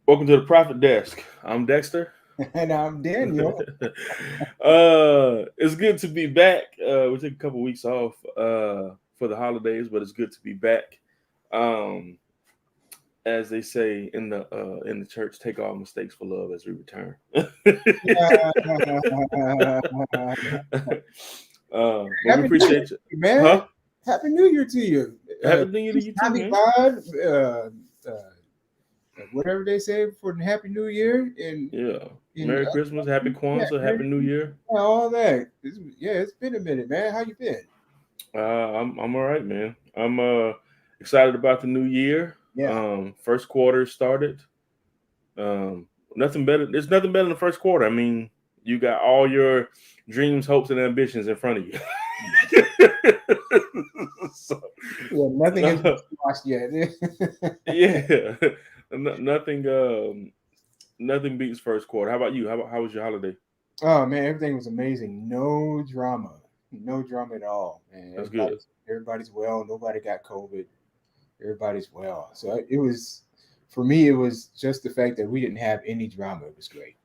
Welcome to the Profit Desk. I'm Dexter. And I'm Daniel. It's good to be back. We took a couple weeks off for the holidays, but it's good to be back. Um, as they say in the church, take all mistakes for love as we return. But we Happy New Year, appreciate you, man. huh? Happy New Year to you. Happy New Year to you too, Happy man. vibe, whatever they say for the Happy New Year, and Yeah. and Merry Christmas, Happy yeah, Kwanzaa, Happy New everything, Year. all that. It's been a minute, man. How you been? I'm all right, man. I'm excited about the new year. Yeah. First quarter started. Um, nothing better. There's nothing better than the first quarter. I mean, you got all your dreams, hopes, and ambitions in front of you. So, Yeah, nothing has been uh, squashed yet. yeah, nothing. Nothing beats first quarter. How about you? How was your holiday? Oh man, everything was amazing. No drama. No drama at all. And That's good. everybody's well. Nobody got COVID. Everybody's well. So it was, for me, it was just the fact that we didn't have any drama. It was great.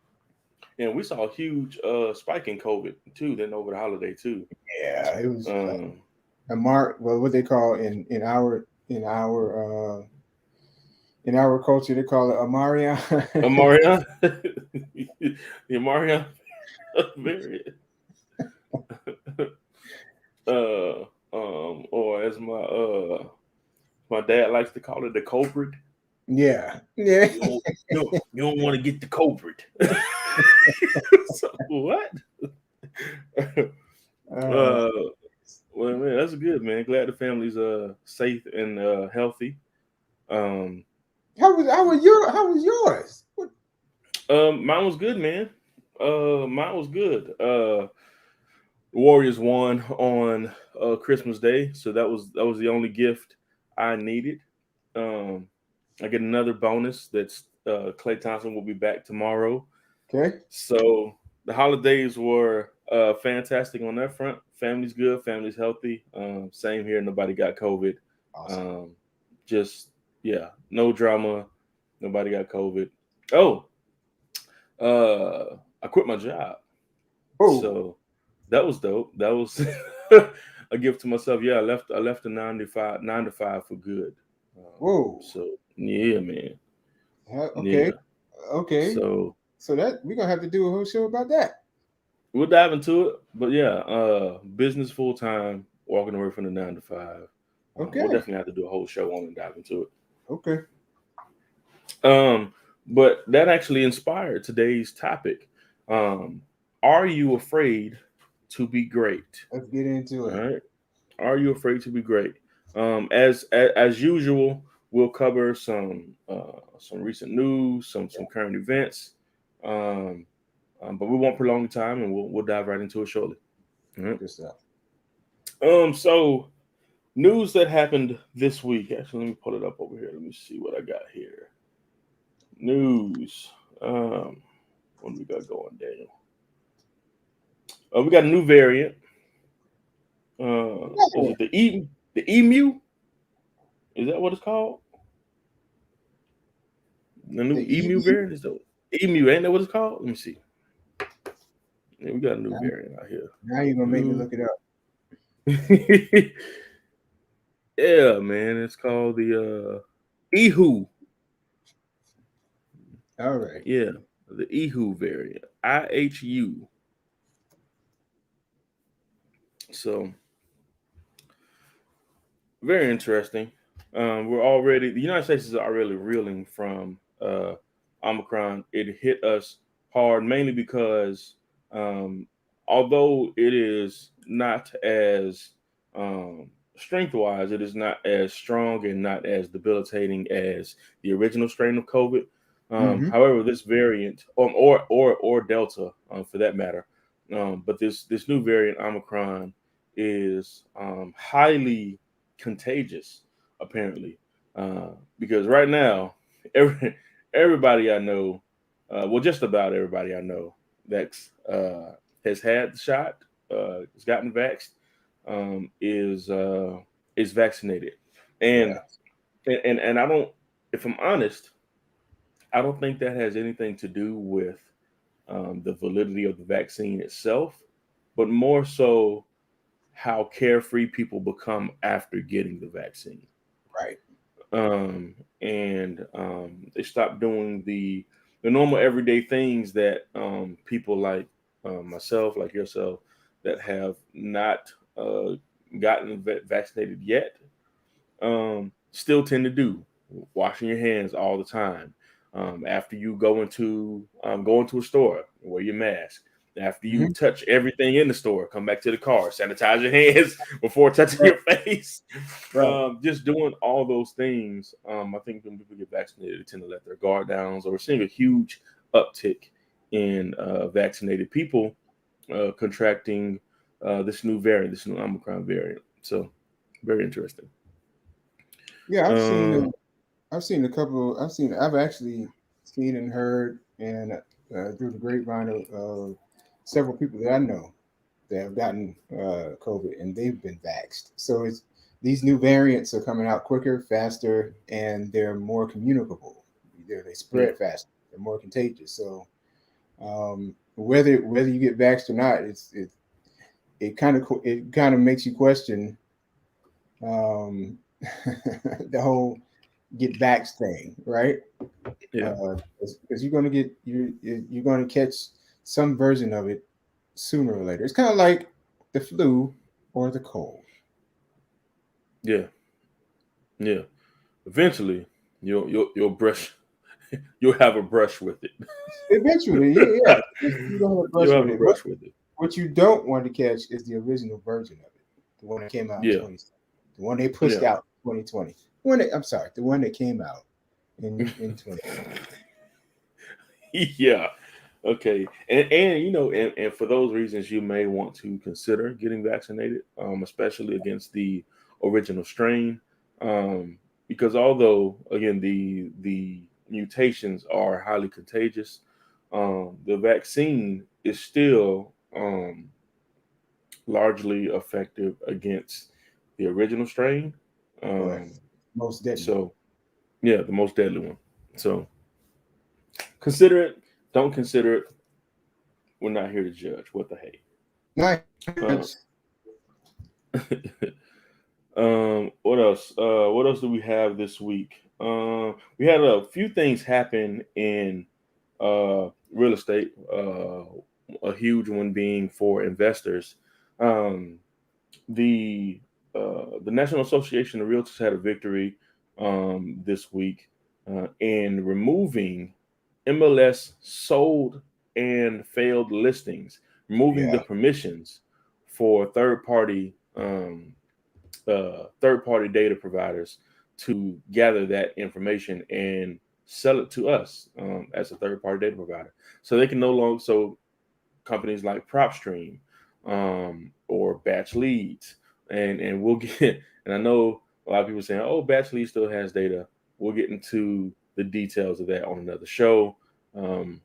And we saw a huge spike in COVID too. Then over the holiday too. Yeah, it was Um, a mark. Well, what they call in our culture, they call it a Marian. Amarion, the Amarion variant, or as my dad likes to call it, the culprit. Yeah, yeah. You don't want to get the culprit. So, what? Uh, uh, well, man, that's good, man. Glad the family's safe and healthy. Um, how was yours? What? Mine was good, man. Mine was good. The Warriors won on Christmas Day, so that was the only gift I needed. Um, I get another bonus that's Clay Thompson will be back tomorrow. Okay, So the holidays were fantastic on that front. Family's good, family's healthy. Same here. Nobody got COVID. awesome. Um, just yeah, no drama. Nobody got COVID. Oh, I quit my job. Oh, So that was dope. That was a gift to myself. Yeah, I left the 9 to 5 for good. whoa. So yeah, man. Okay, Yeah. okay. So So that we're gonna have to do a whole show about that. we'll dive into it. But yeah, business full time, walking away from the 9 to 5. We'll Okay, definitely have to do a whole show on and dive into okay. it. But that actually inspired today's topic. Um, are you afraid to be great? Let's get into All it. right. Are you afraid to be great? As usual, we'll cover some recent news, some current events, um, but we won't prolong the time, and we'll dive right into it shortly. All right. Good stuff. So news that happened this week. Actually, let me pull it up over here. Let me see what I got here. News. Um, what do we got going, Daniel? We got a new variant. Is Yeah. it the emu? Is that what it's called? The The new emu emu. variant is the emu, ain't that what it's called? Let me see. Yeah, we got a new Now, variant out here. now you're gonna make me New. look it up. Yeah, man, it's called the Ehu. All right. Yeah, the Ehu variant. IHU. So very interesting. The United States is already reeling from Omicron. It hit us hard mainly because um, although it is not as strength wise, it is not as strong and not as debilitating as the original strain of COVID. Mm-hmm. However, this variant, or Delta, for that matter, but this new variant Omicron is highly contagious, apparently, because right now, every everybody I know, well, just about everybody I know that's has had the shot, has gotten vaxxed, is vaccinated, Yeah. and and I don't, if I'm honest, I don't think that has anything to do with the validity of the vaccine itself, but more so how carefree people become after getting the vaccine. Right. They stop doing the normal everyday things that people like myself, like yourself, that have not gotten vaccinated yet, still tend to do. Washing your hands all the time. After you go into a store, wear your mask. After you Mm-hmm. touch everything in the store, come back to the car, sanitize your hands before touching Right. your face. Right. Just doing all those things. I think when people get vaccinated, they tend to let their guard down. So we're seeing a huge uptick in vaccinated people contracting this new variant, this new Omicron variant. So very interesting. Yeah, Um, I've seen a couple. I've actually seen and heard, and through the grapevine of several people that I know that have gotten COVID, and they've been vaxxed. So it's these new variants are coming out quicker, faster, and they're more communicable. They yeah, spread faster. They're more contagious. So whether you get vaxxed or not, it kind of makes you question um, the whole get vaxxed thing, right? yeah, Because you're going to catch some version of it sooner or later. It's kind of like the flu or the cold. yeah, yeah. Eventually, you'll brush. You'll have a brush with it. Eventually, yeah, you don't have to brush You'll have with a it. But brush with it. what you don't want to catch is the original version of it, the one that came out in Yeah, 20, the one they pushed yeah, out in 2020. I'm sorry, the one that came out in 2020. yeah. Okay, and and for those reasons, you may want to consider getting vaccinated, especially against the original strain, because although again the mutations are highly contagious, the vaccine is still largely effective against the original strain. Correct. Um, Most deadly. so yeah, the most deadly one. So consider it. Don't consider it. We're not here to judge. What the hey. Uh, Nice. what else? What else do we have this week? We had a few things happen in real estate. A huge one being for investors. Um, the National Association of Realtors had a victory this week in removing MLS sold and failed listings, removing the Yeah. permissions for third party data providers to gather that information and sell it to us as a third party data provider. So they can no longer companies like PropStream or Batch Leads, and we'll get. And I know a lot of people saying, "Oh, Batch Leads still has data." We'll get into the details of that on another show. Um,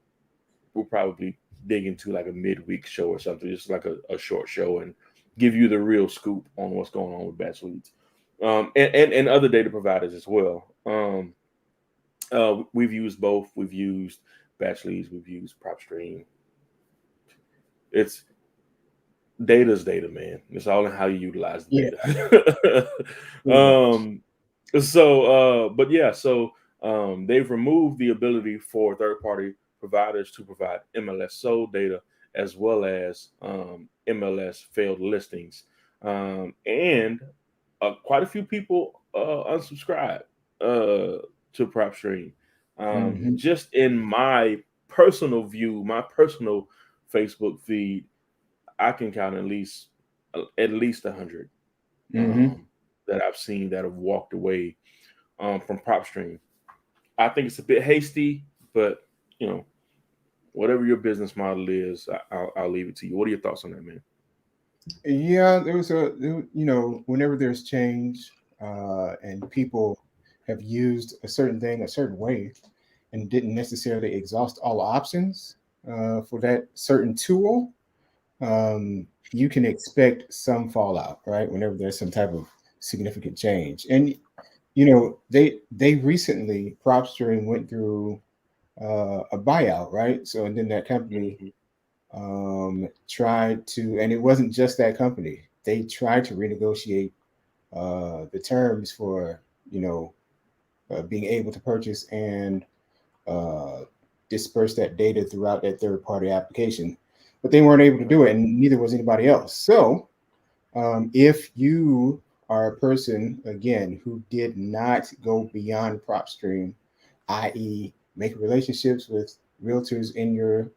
we'll probably dig into like a midweek show or something, just like a short show, and give you the real scoop on what's going on with Batch Leads, and other data providers as well. We've used both. We've used Batch Leads. We've used PropStream. It's data's data, man. It's all in how you utilize the Yeah. data. Pretty much. But yeah, so they've removed the ability for third party providers to provide MLS sold data as well as MLS failed listings. And quite a few people unsubscribe to PropStream. Hmm. Just in my personal view, my personal Facebook feed, I can count at least 100 Hmm. um, that I've seen that have walked away from PropStream. I think it's a bit hasty, but you know, whatever your business model is, I'll leave it to you. What are your thoughts on that, man? Yeah, whenever there's change and people have used a certain thing a certain way and didn't necessarily exhaust all options for that certain tool, you can expect some fallout, right? Whenever there's some type of significant change. And they recently PropStream went through. a buyout, right? So, and then that company Mhm. tried to, and it wasn't just that company. They tried to renegotiate the terms for, you know, being able to purchase and uh, disperse that data throughout that third party application. But they weren't able to do it, and neither was anybody else. So, if you are a person, again, who did not go beyond PropStream, i.e., make relationships with realtors in your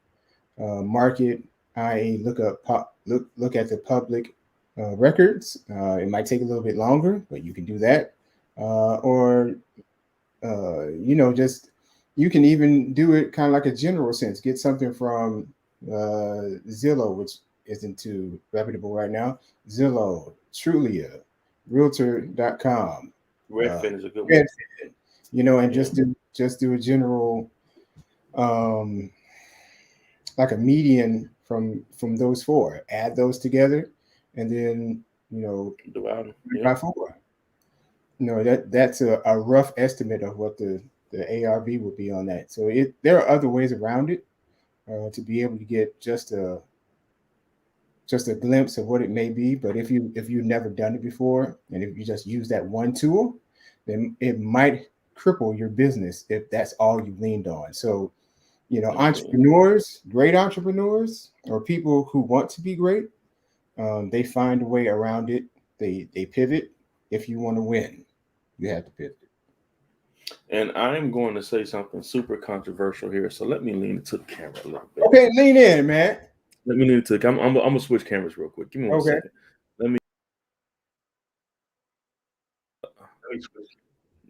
market, i.e., look at the public records. It might take a little bit longer, but you can do that. Or you know, just you can even do it kind of like a general sense. Get something from Zillow, which isn't too reputable right now. Zillow, Trulia, Realtor.com, uh, Redfin is a good one. Redfin, you know, and Yeah. just do a general um, like a median from those four. Add those together, and then you know Divide 'em. by Yeah. four. No, that's a rough estimate of what the ARV would be on that. So there are other ways around it to be able to get just a glimpse of what it may be. But if you've never done it before, and if you just use that one tool, then it might cripple your business if that's all you leaned on. So you know, Yeah. entrepreneurs, great entrepreneurs, or people who want to be great, they find a way around it. They pivot. If you want to win, you have to pivot. And I'm going to say something super controversial here. So let me lean into the camera a little bit. Okay, lean in, man. Let me lean into the camera. I'm gonna switch cameras real quick. Give me one Okay. second. Let me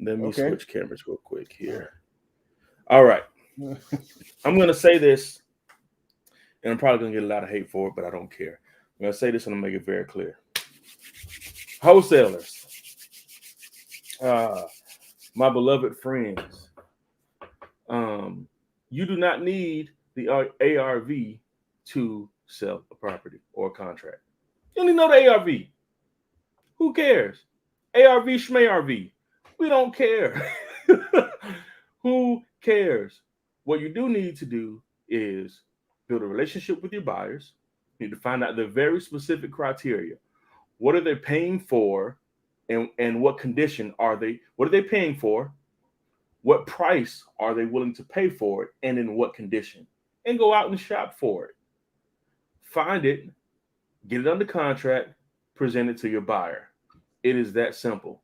let me Okay. switch cameras real quick here. All right. I'm gonna say this, and I'm probably gonna get a lot of hate for it, but I don't care. I'm gonna say this and I'm gonna make it very clear. Wholesalers, uh, my beloved friends, um, you do not need the ARV to sell a property or a contract. You don't even know the ARV. Who cares? ARV, SMARV. We don't care. Who cares? What you do need to do is build a relationship with your buyers. You need to find out the very specific criteria. What are they paying for? And what condition are they? What are they paying for? What price are they willing to pay for it? And in what condition? And go out and shop for it. Find it, get it under contract, present it to your buyer. It is that simple.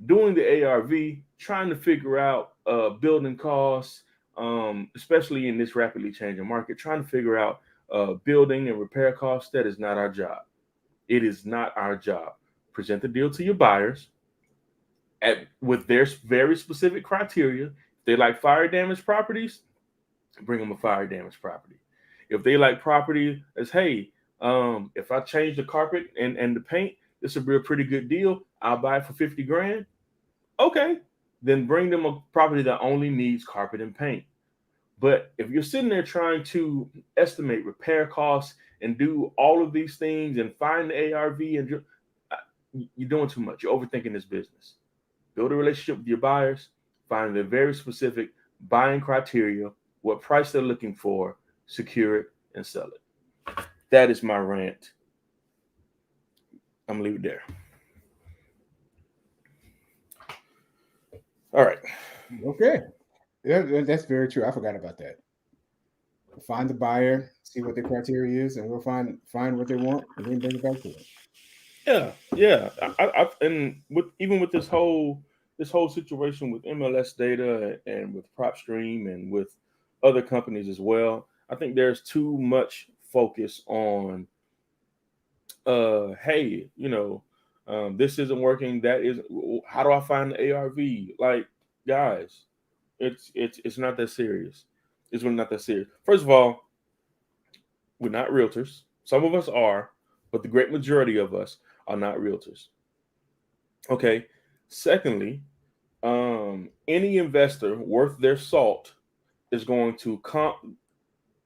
Doing the ARV, trying to figure out building costs, especially in this rapidly changing market, trying to figure out building and repair costs, that is not our job. It is not our job. Present the deal to your buyers with their very specific criteria. If they like fire damage properties, bring them a fire damage property. If they like property as, hey, if I change the carpet and the paint, this would be a pretty good deal. I'll buy it for 50 grand. Okay, then bring them a property that only needs carpet and paint. But if you're sitting there trying to estimate repair costs and do all of these things and find the ARV and you're doing too much. You're overthinking this business. Build a relationship with your buyers, find the very specific buying criteria, what price they're looking for, secure it, and sell it. That is my rant. I'm gonna leave it there. All right. Okay. Yeah, that's very true. I forgot about that. Find the buyer, see what their criteria is, and we'll find what they want, and then bring it back to them. Yeah, yeah. And with even with this whole situation with MLS data and with PropStream and with other companies as well, I think there's too much focus on hey, this isn't working, that is, how do I find the ARV? Like, guys, it's not that serious. It's really not that serious. First of all, we're not realtors. Some of us are, but the great majority of us are not realtors. Okay. Secondly, any investor worth their salt is going to comp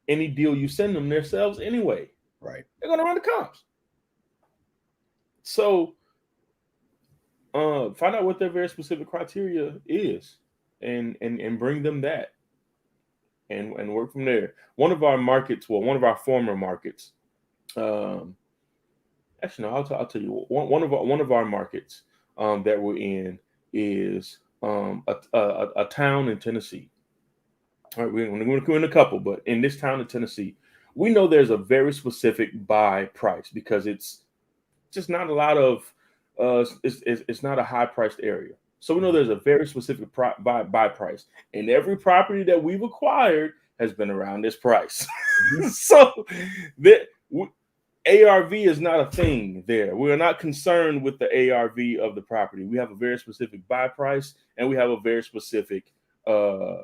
any deal you send them themselves anyway. Right. They're going to run the comps. So find out what their very specific criteria is, and bring them that. and work from there. One of our markets, well, one of our former markets, um, actually, no, I'll tell you one of our markets that we're in is a town in Tennessee. All right, we're in a couple, but in this town in Tennessee, we know there's a very specific buy price because it's just not a lot of it's not a high priced area. So we know there's a very specific buy price, and every property that we've acquired has been around this price. Mhm. So that ARV is not a thing there. We are not concerned with the ARV of the property. We have a very specific buy price, and we have a very specific uh,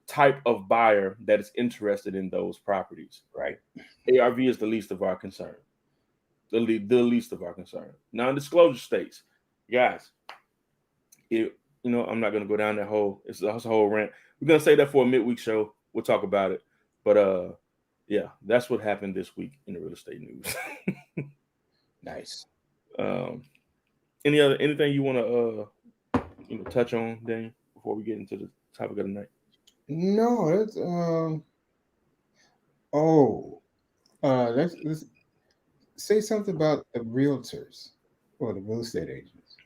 type of buyer that is interested in those properties. Right. ARV is the least of our concern. The least of our concern. Non-disclosure states, guys. I'm not going to go down that whole. It's a whole rant. We're going to say that for a midweek show. We'll talk about it. But yeah, that's what happened this week in the real estate news. Nice. um, anything you want to touch on, Daniel, before we get into the topic of the night? No, that's oh, let's say something about the realtors or the real estate agents.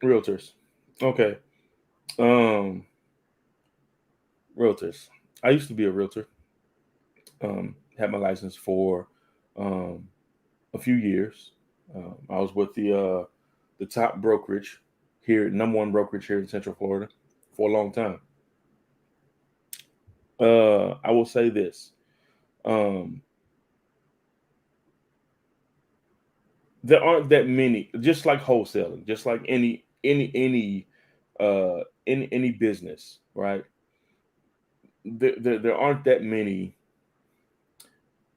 Realtors. Okay. Um, Realtors. I used to be a realtor. Had my license for um, a few years. I was with the top brokerage here, number one brokerage here in Central Florida, for a long time. I will say this: um, there aren't that many. Just like wholesaling, just like any business, right? There aren't that many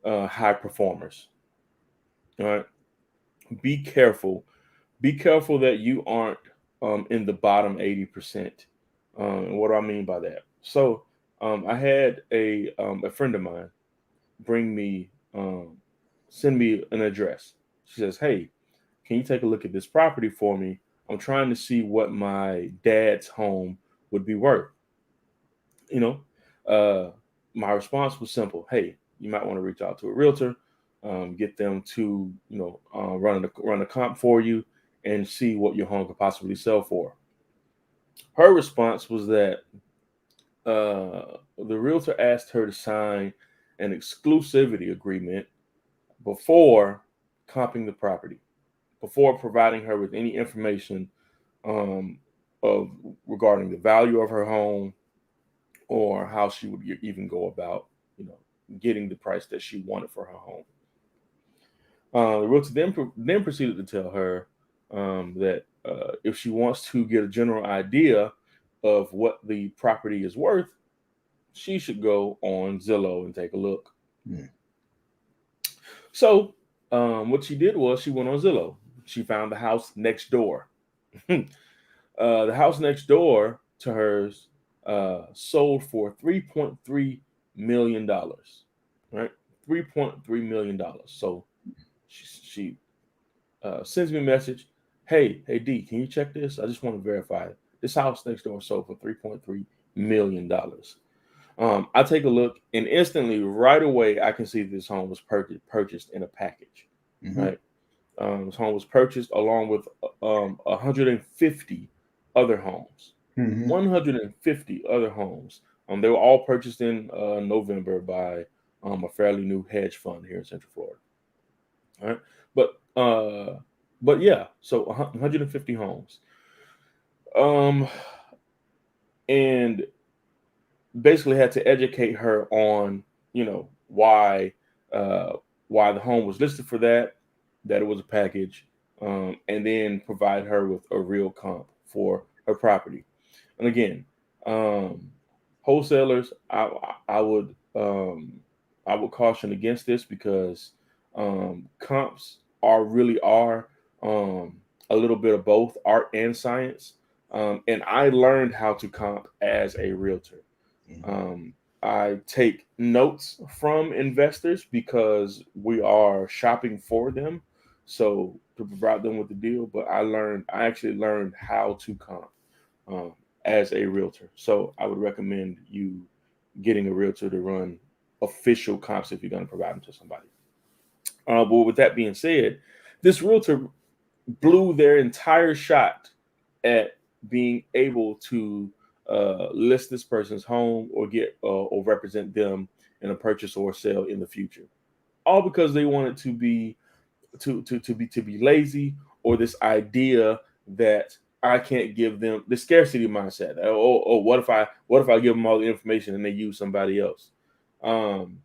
high performers. All right, be careful. Be careful that you aren't in the bottom 80%. And what do I mean by that? So I had a friend of mine bring me send me an address. She says, "Hey, can you take a look at this property for me? I'm trying to see what my dad's home would be worth." You know, uh, my response was simple: "Hey, you might want to reach out to a realtor, get them to run a comp for you, and see what your home could possibly sell for." Her response was that the realtor asked her to sign an exclusivity agreement before comping the property, before providing her with any information um, of regarding the value of her home or how she would even go about, you know, getting the price that she wanted for her home. The realtor then proceeded to tell her that if she wants to get a general idea of what the property is worth, she should go on Zillow and take a look. Hmm. So, what she did was she went on Zillow. She found the house next door. The house next door to hers sold for $3.3 million. Right, $3.3 million. So she sends me a message. Hey D, can you check this? I just want to verify this house next door sold for $3.3 million. I take a look, and instantly, right away, I can see this home was purchased in a package. Hmm. Right, this home was purchased along with 150 other homes. Hmm. 150 other homes. They were all purchased in November by a fairly new hedge fund here in Central Florida. All right, but yeah, so 150 homes. Um, and basically had to educate her on, why uh, the home was listed for that it was a package, and then provide her with a real comp for her property. And again, um, wholesalers, I would caution against this because comps are a little bit of both art and science. And I learned how to comp as a realtor. Hmm. Um, I take notes from investors because we are shopping for them. So to provide them with the deal, but I actually learned how to comp. as a realtor. So I would recommend you getting a realtor to run official comps if you're going to provide them to somebody. But with that being said, this realtor blew their entire shot at being able to list this person's home or get or represent them in a purchase or sale in the future, all because they wanted to be to be lazy, or this idea that I can't give them the scarcity mindset. Oh, what if I give them all the information and they use somebody else? Um,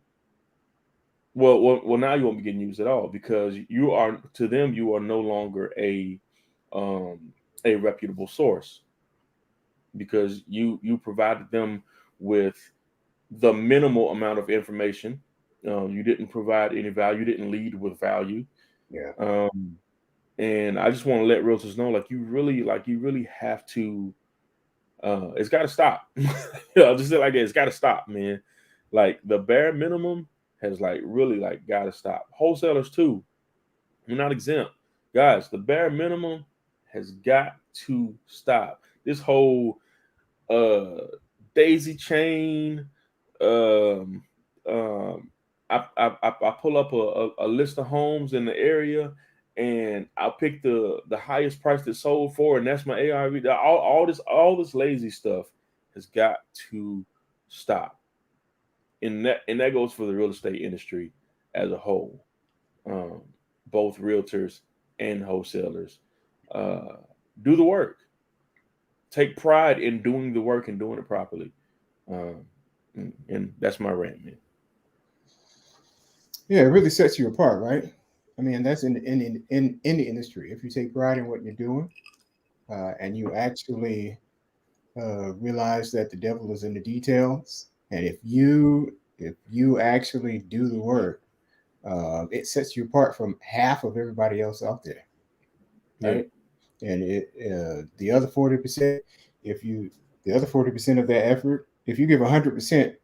well, now you won't be getting used at all because you are to them you are no longer um, a reputable source because you provided them with the minimal amount of information. You didn't provide any value. You didn't lead with value. Yeah. Um, and I just want to let realtors know, like you really have to. It's got to stop. I'll just say it like that. It's got to stop, man. Like the bare minimum has like really like got to stop. Wholesalers too. We're not exempt, guys. The bare minimum has got to stop. This whole uh daisy chain. Um, um, I pull up a list of homes in the area, and I'll pick the highest price that sold for, and that's my ARV. All this lazy stuff has got to stop, and that goes for the real estate industry as a whole, um, both realtors and wholesalers. Uh, do the work. Take pride in doing the work and doing it properly. Um, and that's my rant, man. Yeah, it really sets you apart, right? I mean, that's in the industry. If you take pride in what you're doing, and you actually realize that the devil is in the details, and if you actually do the work, it sets you apart from half of everybody else out there, Yeah. right? And the other 40%, if you the other 40% of that effort, if you give 100%,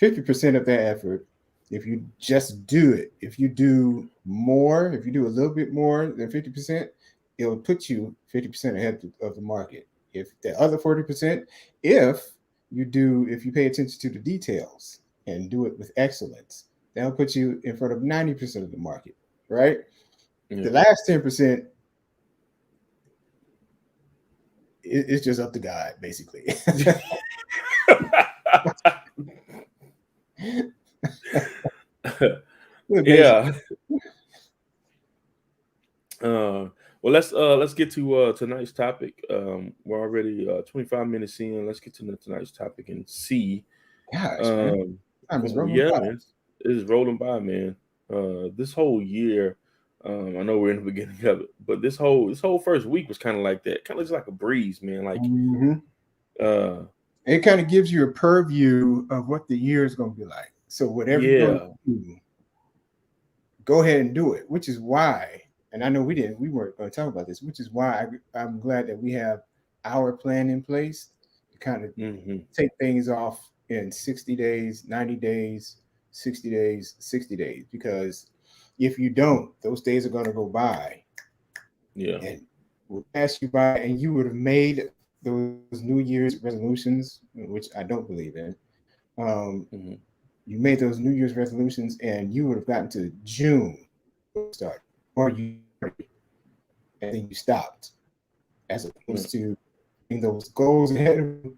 50% of that effort, if you just do it, if you do more, if you do a little bit more than 50%, it will put you 50% ahead of the market. If the other 40%, if if you pay attention to the details and do it with excellence, that'll put you in front of 90% of the market, right? Yeah. The last 10%, it's just up to God, basically. Basically, Yeah. Uh, well, let's get to tonight's topic. We're already 25 minutes in. Let's get to tonight's topic and see. gosh, man, Um, time is rolling yeah, by. man, it's rolling by, man. This whole year, I know we're in the beginning of it, but this whole first week was kind of like that. Kind of just like a breeze, man. Like, Hmm. uh, It kind of gives you a purview of what the year is going to be like. So whatever you're going yeah, to do, go ahead and do it. Which is why, and I know we weren't going to talk about this. Which is why I'm glad that we have our plan in place to kind of hmm, take things off in 60 days, 90 days, 60 days, 60 days. Because if you don't, those days are going to go by yeah, and will pass you by, and you would have made those New Year's resolutions, which I don't believe in. Um, hmm, you made those New Year's resolutions, and you would have gotten to June start, or you started and then you stopped, as yeah, opposed to putting those goals ahead of you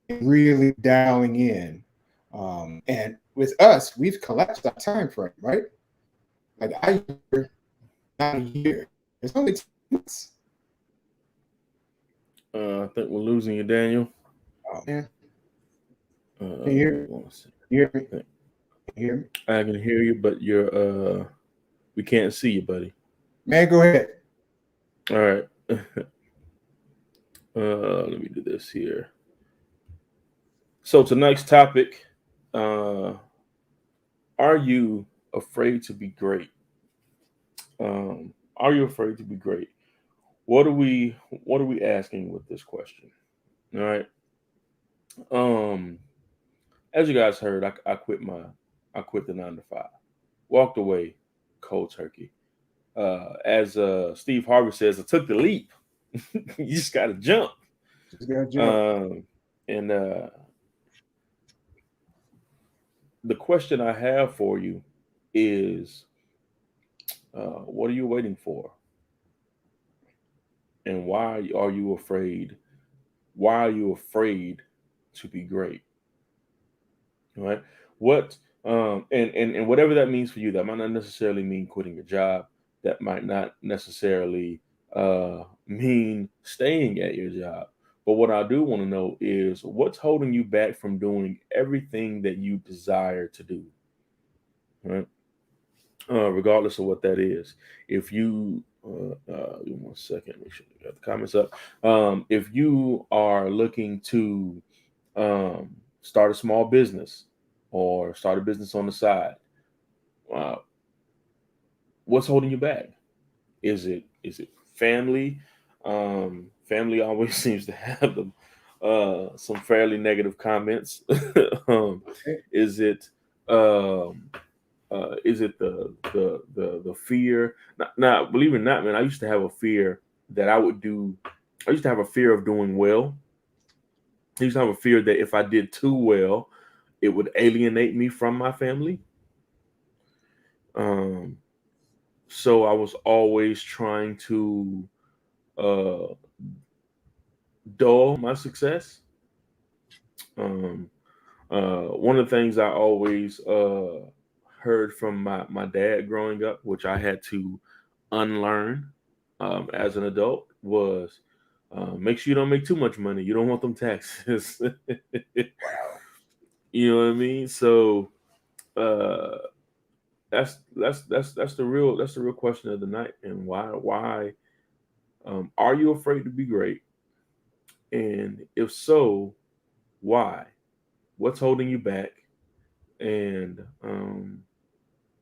and really dialing in. And with us, we've collapsed our time frame, right? Like I hear not a year. It's only 2 months. I think we're losing you, Daniel. Oh man, can you hear me? Hold on a second. Can you hear I me? think Can you hear me? I can hear you, but we can't see you, buddy. Man, go ahead. All right. Let me do this here. So tonight's topic: uh, Are you afraid to be great? Are you afraid to be great? What are we asking with this question? All right. Um, as you guys heard, I quit the 9 to 5, walked away, cold turkey. As Steve Harvey says, I took the leap. You just got to jump. Just gotta jump. Um, and the question I have for you is, what are you waiting for, and why are you afraid? Why are you afraid to be great? Right? What and whatever that means for you, that might not necessarily mean quitting your job. That might not necessarily mean staying at your job. But what I do want to know is what's holding you back from doing everything that you desire to do, right? Regardless of what that is. If you, give me 1 second, make sure you got the comments up. If you are looking to start a small business or start a business on the side, uh, what's holding you back? Is it family? Family always seems to have them some fairly negative comments. um, is it um, is it the fear? Now, believe it or not, man, I used to have a fear that I would do. I used to have a fear of doing well. I used to have a fear that if I did too well, it would alienate me from my family. Um, so I was always trying to uh, dull my success. Um, one of the things I always heard from my dad growing up, which I had to unlearn as an adult, was make sure you don't make too much money. You don't want them taxes. You know what I mean? So uh, that's the real question of the night. And why are you afraid to be great? And if so, why? What's holding you back? And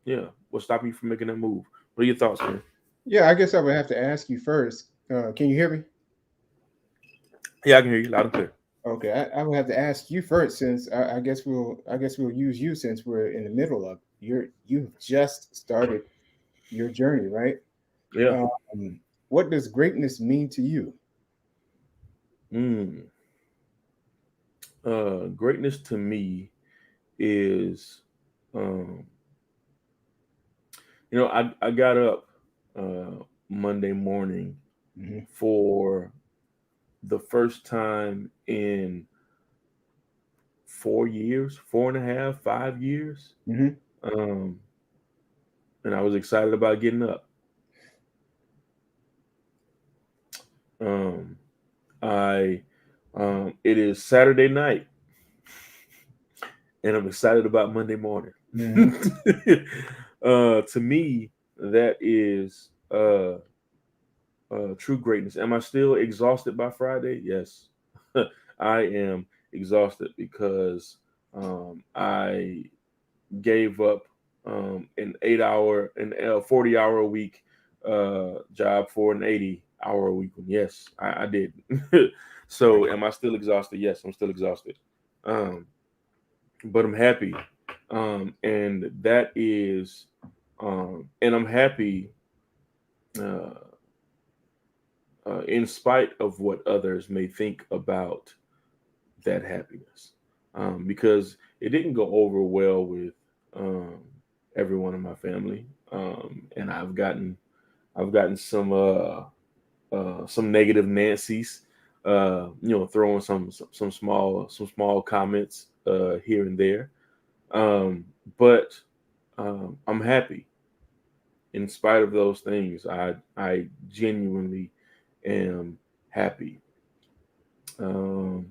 yeah, what's stopping you from making that move? What are your thoughts, man? Yeah, I guess I would have to ask you first. Can you hear me? Yeah, I can hear you loud and clear. Okay, I would have to ask you first, since I guess we'll use you since we're in the middle of you've just started your journey, right? Yeah. Um, what does greatness mean to you? Mm. Greatness to me is, um, I got up Monday morning Hmm. for the first time in 4 years, 4.5, 5 years. Hmm. Um, and I was excited about getting up. Um, I it is Saturday night, and I'm excited about Monday morning. Hmm. To me, that is true greatness. Am I still exhausted by Friday? Yes, I am exhausted because I gave up an 8 hour and 40 hour a week job for an 80 hour a week one. Yes, I did. So, am I still exhausted? Yes, I'm still exhausted. Um, but I'm happy, and that is, and I'm happy uh, in spite of what others may think about that happiness, because it didn't go over well with um, everyone in my family, and I've gotten some negative Nancy's, throwing some small comments here and there, um, but I'm happy in spite of those things. I genuinely am happy. Um,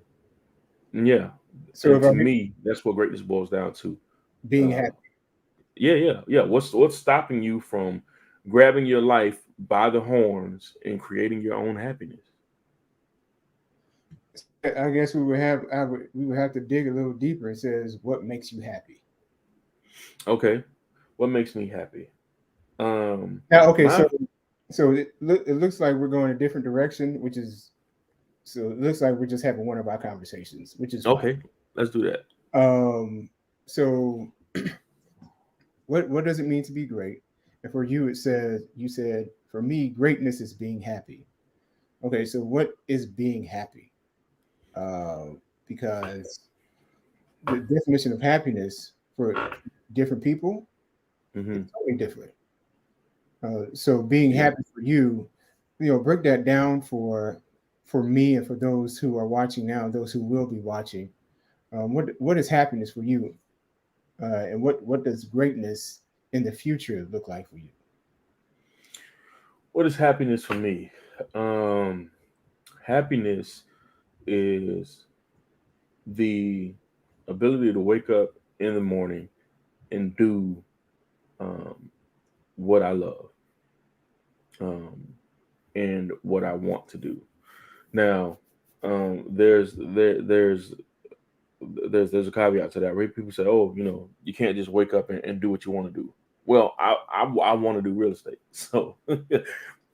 yeah, So and if I to make me, that's what greatness boils down to. being Uh, happy, yeah, yeah, yeah. What's stopping you from grabbing your life by the horns and creating your own happiness? I guess we would have to dig a little deeper. It says, what makes you happy? Okay, what makes me happy? Now, okay, My so it looks like we're going a different direction, which is so it looks like we're just having one of our conversations, which is fine. Okay, let's do that. Um, so what does it mean to be great? And for you, it says you said for me, greatness is being happy. Okay, so what is being happy? uh, because the definition of happiness for different people is Hmm. totally different. So being Yeah. happy for you, break that down for me and for those who are watching now, those who will be watching. What is happiness for you, and what does greatness in the future look like for you? What is happiness for me? Um, Happiness is the ability to wake up in the morning and do um, what I love, um, and what I want to do. Now, there's a caveat to that. Right? People say, "Oh, you can't just wake up and do what you want to do." Well, I want to do real estate, so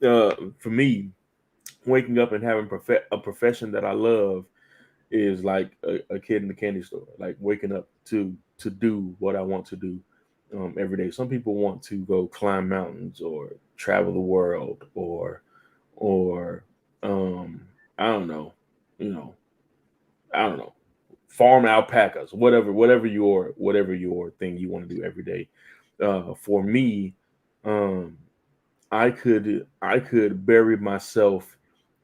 for me, waking up and having a profession that I love is like a kid in the candy store, like waking up to do what I want to do every day. Some people want to go climb mountains or travel the world or um, I don't know, you know, I don't know, farm alpacas, whatever your thing you want to do every day. For me, um, I could bury myself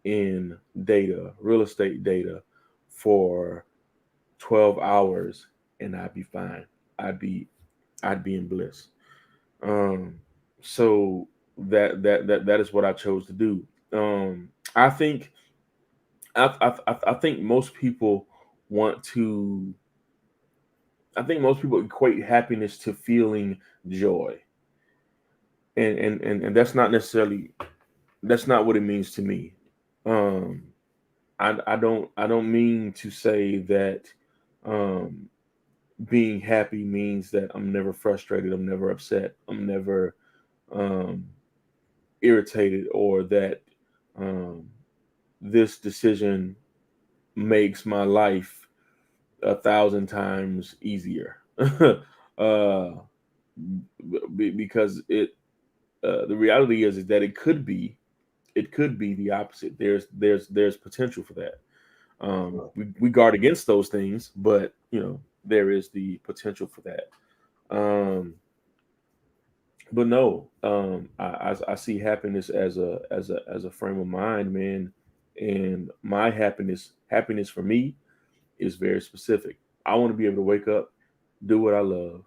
in data, real estate data, for 12 hours and I'd be fine. I'd be I'd be in bliss. Um, so that is what I chose to do. Um, I think I think most people want to. I think most people equate happiness to feeling joy, and that's not what it means to me. Um, I don't mean to say that um, being happy means that I'm never frustrated, I'm never upset, I'm never um, irritated, or that um, this decision makes my life 1,000 times easier. uh, because the reality is that it could be the opposite. There's potential for that. We guard against those things, but there is the potential for that. But no, I see happiness as a frame of mind, man. And my happiness for me is very specific. I want to be able to wake up, do what I love,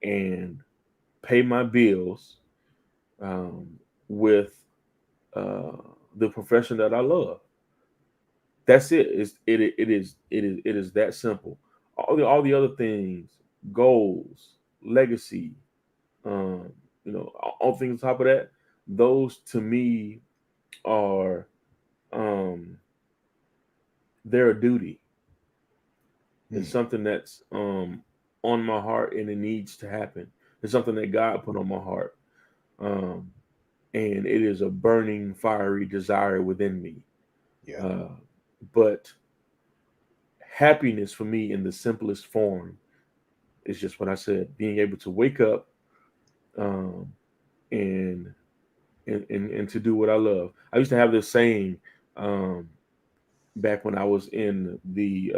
and pay my bills um, with uh, the profession that I love. That's it. It is that simple. All the other things, goals, legacy, um, all things on top of that, those to me are um, they're a duty. It's Hmm. something that's on my heart and it needs to happen. It's something that God put on my heart, um, and it is a burning, fiery desire within me. Yeah, Uh, but happiness for me in the simplest form is just what I said: being able to wake up um, and, and to do what I love. I used to have this saying um, back when I was in the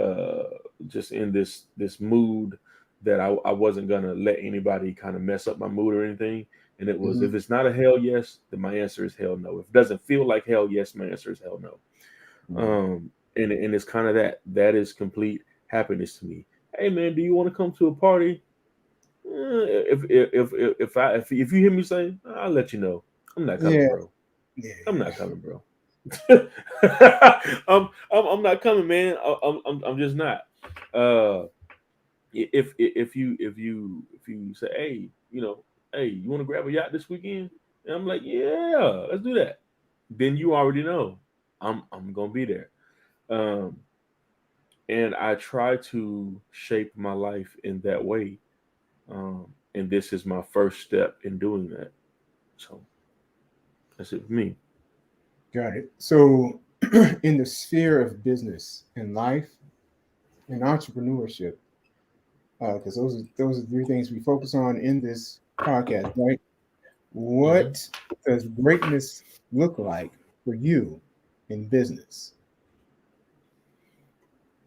just in this mood that I wasn't gonna let anybody kind of mess up my mood or anything. And it was, hmm, if it's not a hell yes, then my answer is hell no. If it doesn't feel like hell yes, my answer is hell no. hmm. And it's kind of that is complete happiness to me. Hey man, do you want to come to a party? If you hear me say, I'll let you know. I'm not coming, Yeah, bro. yeah, I'm yeah. not coming, bro. I'm not coming, man. I'm just not. Uh, if you say, hey, hey, you want to grab a yacht this weekend? And I'm like, yeah, let's do that. Then you already know I'm gonna be there. Um, and I try to shape my life in that way. Um, and this is my first step in doing that. So that's it for me. Got it. So, in the sphere of business and life and entrepreneurship, because those are three things we focus on in this podcast, right? Hmm. What does greatness look like for you in business?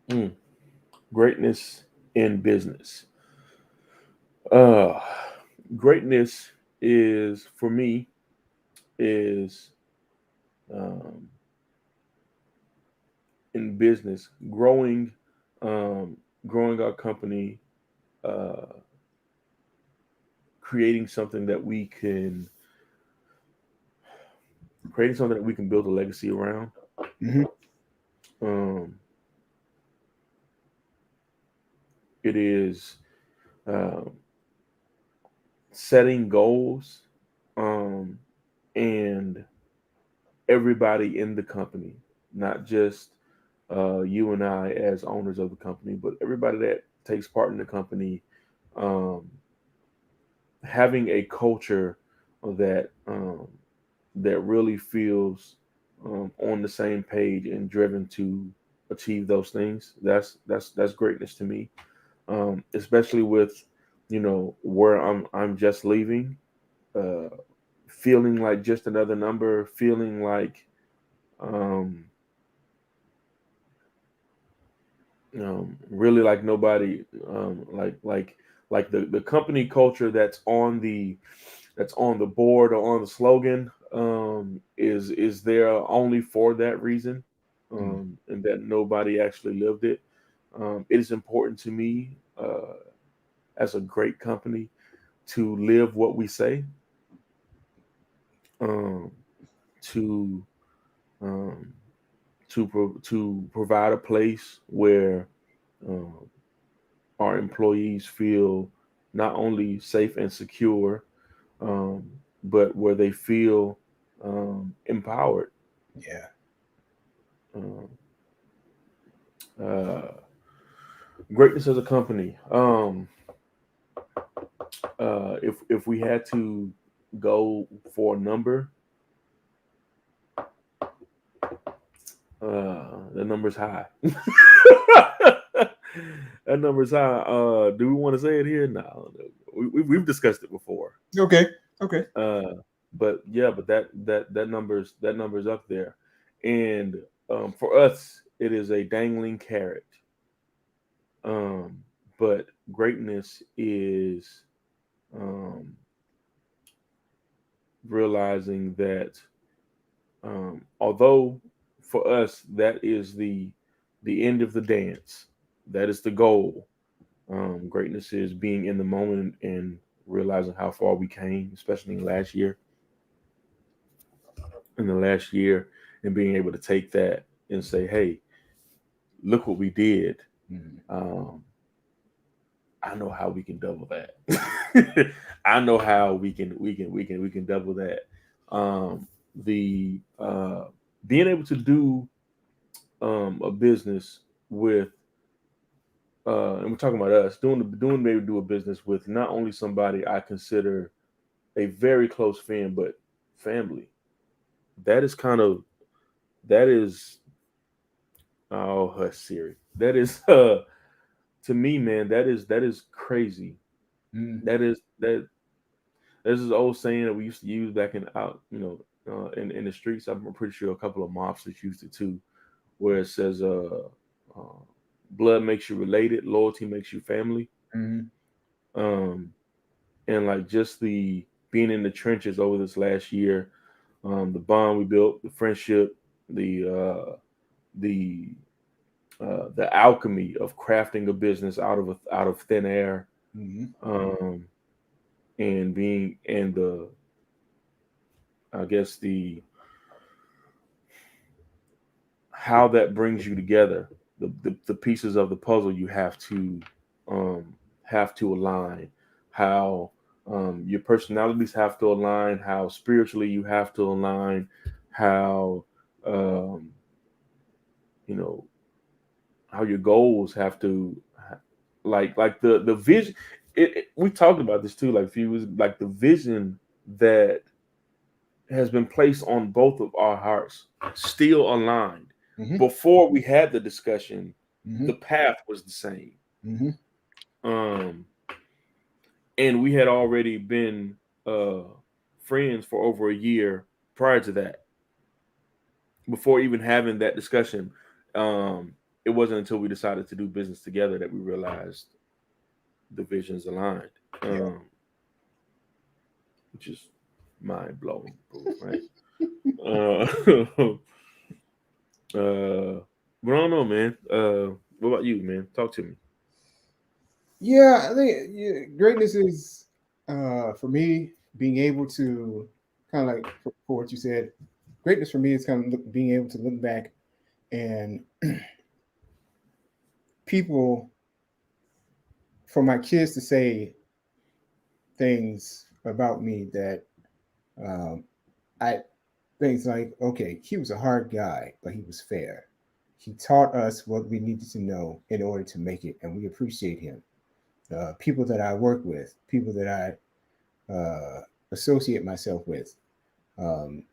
Mm. Greatness in business. Uh, Greatness is for me is um, in business um, growing our company, uh, creating something that we can build a legacy around. Hmm. Um, it is uh, setting goals, um, and everybody in the company, not just you and I as owners of the company, but everybody that takes part in the company, um, having a culture that really feels on the same page and driven to achieve those things. That's greatness to me, especially with where I'm just leaving, uh, feeling like just another number, feeling like um, really like nobody, like the company culture that's on the board or on the slogan, is there only for that reason, Mm. and that nobody actually lived it. It is important to me, as a great company, to live what we say, um, to um, to provide a place where um, our employees feel not only safe and secure, um, but where they feel empowered. Yeah. Um, uh, Greatness as a company. If we had to go for a number, the number's high. That number's high. Do we want to say it here? No, we've discussed it before. Okay. Okay. Uh, but yeah, but that number's up there, and for us, it is a dangling carrot. Um, but greatness is um, realizing that, although for us that is the end of the dance, that is the goal. Greatness is being in the moment and realizing how far we came, especially in the last year, and being able to take that and say, "Hey, look what we did." Mm. Um, I know how we can double that. I know how we can double that. The Being able to do a business with, and we're talking about us doing maybe do a business with not only somebody I consider a very close friend, but family. That is kind of that is oh hush Siri. That is to me, man. That is crazy. Mm. That is that There's this old saying that we used to use back in out, in the streets. I'm pretty sure a couple of mobsters used it too, where it says, uh, "Blood makes you related, loyalty makes you family." Mm. Um, and like just the being in the trenches over this last year, the bond we built, the friendship, the uh, the the alchemy of crafting a business out of thin air, Mm. um, and being and the I guess how that brings you together, the pieces of the puzzle you have to align, how your personalities have to align, how spiritually you have to align, how um, you know how your goals have to, like the vision. We talked about this too, like a few was like the vision that has been placed on both of our hearts still aligned. Mm. Before we had the discussion, the Mm. path was the same. Mm. Um, and we had already been uh, friends for over a year prior to that, before even having that discussion. Um, it wasn't until we decided to do business together that we realized the visions aligned, Yeah. which is mind blowing proof, right? Uh, but I don't know, man. What about you, man? Talk to me. Yeah, I think greatness is for me being able to kind of like for what you said. Greatness for me is kind of being able to look back and people for my kids to say things about me that um, I things like, okay, he was a hard guy, but he was fair. He taught us what we needed to know in order to make it, and we appreciate him. People that I work with, people that I associate myself with, um,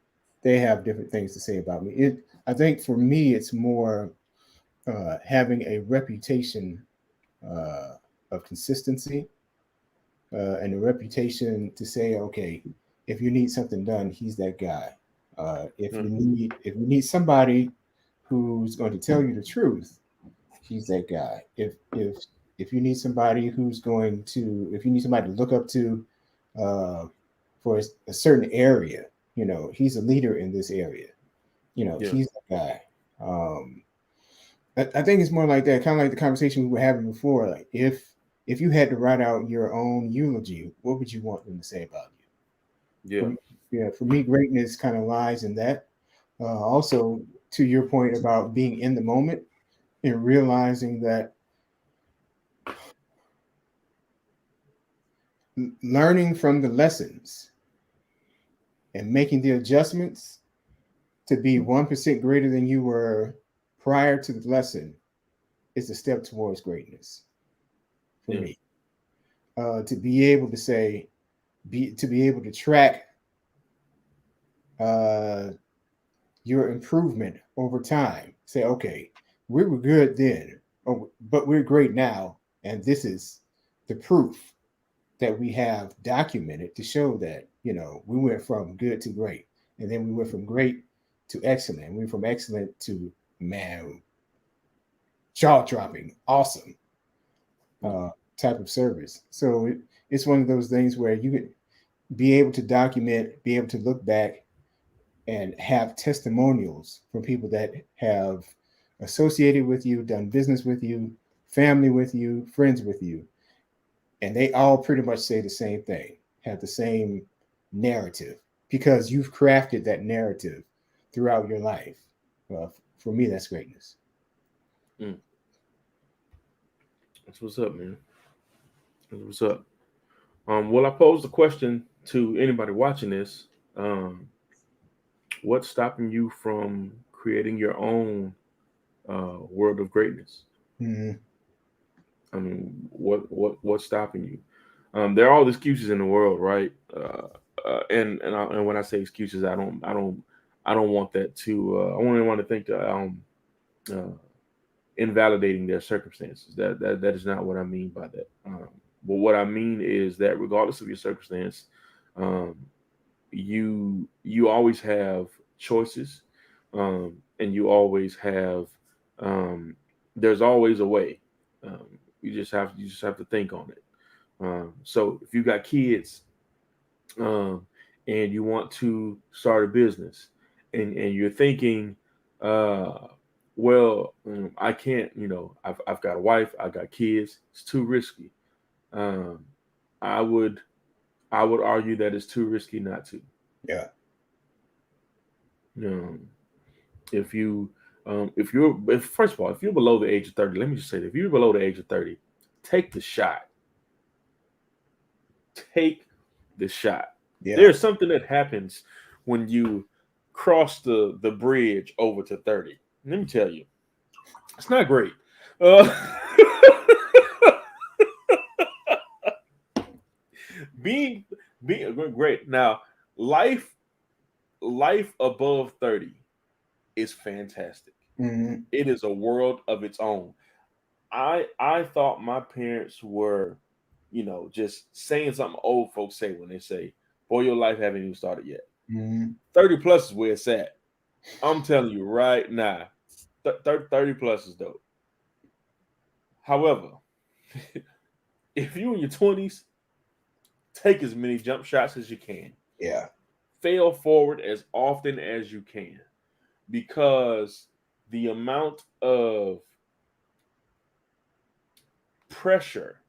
they have different things to say about me. I think for me, it's more having a reputation uh, of consistency and a reputation to say, okay, if you need something done, he's that guy. If you need somebody who's going to tell you the truth, he's that guy. If you need somebody who's going to, if you need somebody to look up to uh, for a certain area, he's a leader in this area. Yeah, He's the guy. Um, I think it's more like that, kind of like the conversation we were having before. Like if you had to write out your own eulogy, what would you want them to say about yeah, you? Yeah, for me, greatness kind of lies in that. Also, to your point about being in the moment and realizing that learning from the lessons and making the adjustments to be 1% greater than you were prior to the lesson is a step towards greatness for yeah, me. To be able to say, to be able to track uh, your improvement over time. Say, okay, we were good then, but we're great now, and this is the proof that we have documented to show that we went from good to great, and then we went from great to excellent. We went from excellent to, man, jaw dropping, awesome mm, uh, type of service. So it's one of those things where you could be able to document, be able to look back and have testimonials from people that have associated with you, done business with you, family with you, friends with you, and they all pretty much say the same thing, have the same narrative because you've crafted that narrative throughout your life. For me, that's greatness. mm. That's what's up, man. That's what's up. Well, I posed the question to anybody watching this. Um, what's stopping you from creating your own world of greatness? Mm-hmm. I mean, what's stopping you? There are all the excuses in the world, right? And when I say excuses, I don't want that to. I only want to think uh, invalidating their circumstances. That is not what I mean by that. But what I mean is that regardless of your circumstance, um, you always have choices, and um, there's always a way. Um, you just have to think on it. So if you got kids, um, and you want to start a business, and you're thinking, uh, well, I can't. I've got a wife, I've got kids. It's too risky. Um, I would I would argue that it's too risky not to. Yeah, Um, if you if first of all, if you're below the age of 30, let me just say that if you're below the age of 30, take the shot. Take the shot. yeah. There's something that happens when you cross the bridge over to 30. Let me tell you, it's not great. Uh, being being great now, life life above 30 is fantastic. Mm-hmm. It is a world of its own. I thought my parents were, just saying something old folks say when they say, "Boy, your life haven't even started yet." Mm-hmm. 30 plus is where it's at. I'm telling you right now, 30 plus is dope. However, if you in your 20s, take as many jump shots as you can. Yeah. Fail forward as often as you can, because the amount of pressure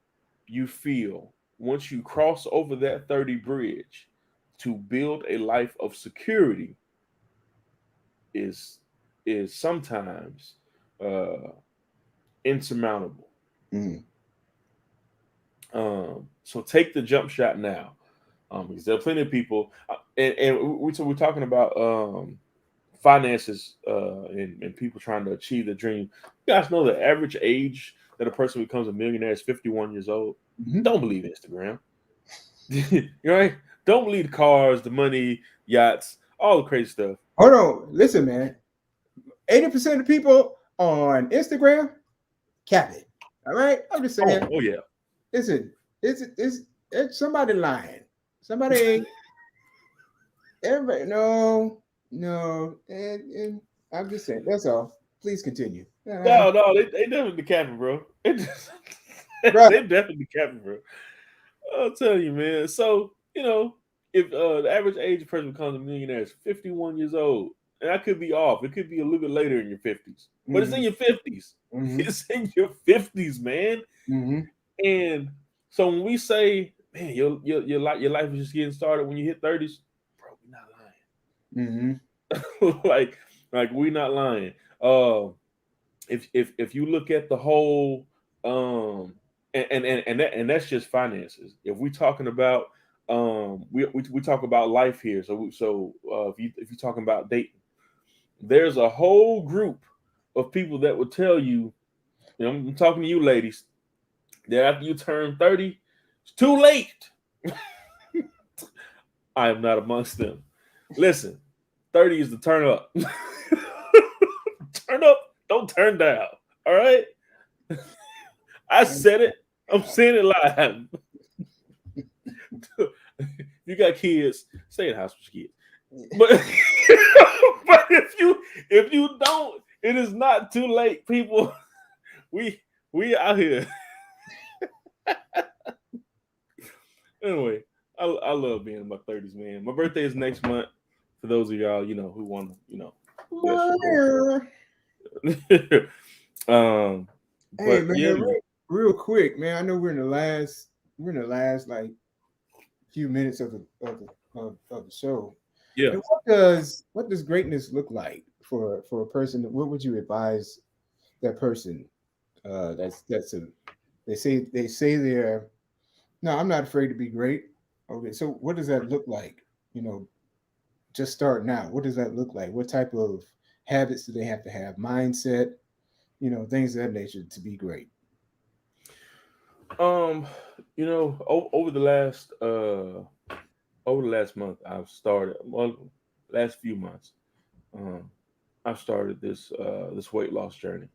you feel once you cross over that 30 bridge to build a life of security is is sometimes uh, insurmountable. Mm. So take the jump shot now, because there are plenty of people, we're talking about finances, and people trying to achieve the dream. You guys know the average age that a person becomes a millionaire is 51 years old. Hmm. Don't believe Instagram. You right? Don't believe the cars, the money, yachts, all the crazy stuff. Hold on. Listen, man. 80% of people on Instagram cap it. All right. I'm just saying. Oh yeah. Listen, it's somebody lying. Somebody ain't. Everybody. No. No. And I'm just saying. That's all. Please continue. No, they definitely capping, bro. Bro. They definitely capping, bro. I'll tell you, man. So, if the average age of person becomes a millionaire is 51 years old, and I could be off. It could be a little bit later in your 50s, but it's Hmm. in your 50s. Hmm. It's in your 50s, man. Hmm. And so when we say, man, your life is just getting started when you hit 30s, bro, we're not Hmm. lying. like we're not lying. If you look at the whole, and that's just finances. If we're talking about, we talk about life here. If you talking about dating, there's a whole group of people that will tell you, I'm talking to you ladies, that after you turn 30, it's too late. I am not amongst them. Listen, 30 is the turn up. Turn up, don't turn down. All right? I said it. I'm saying it live. You got kids, stay in the house with your kids. But but if you don't, it is not too late, people. We we out here. Anyway, I love being in my 30s, man. My birthday is next month. For those of y'all, who want to, bless your boy. um, Hey but man, yeah, man. real quick, man. I know we're in the last like few minutes of the show. Yeah. And what does greatness look like for a person? What would you advise that person? That's a they say they're no. I'm not afraid to be great. Okay, so what does that look like? You know, just starting out. What does that look like? What type of habits do they have to have? Mindset, things of that nature to be great. Um, over the last month, I've started. Well, last few months, um, I've started this weight loss journey.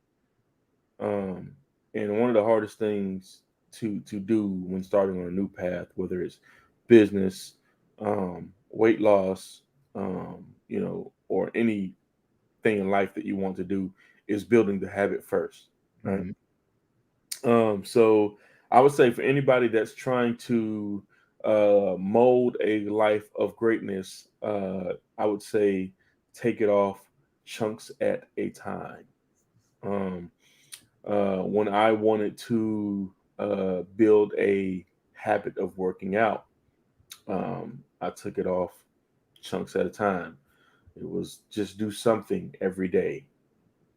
Um, and one of the hardest things to do when starting on a new path, whether it's business, weight loss, or anything in life that you want to do, is building the habit first, right? Hmm. So I would say for anybody that's trying to mold a life of greatness, I would say take it off chunks at a time. Um, when I wanted to build a habit of working out, I took it off chunks at a time. It was just do something every day,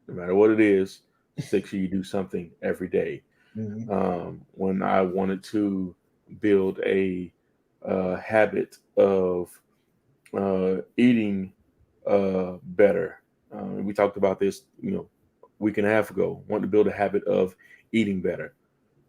no matter what it is. Just make sure you do something every day. Hmm. When I wanted to build a habit of eating better, we talked about this, week and a half ago. Want to build a habit of eating better.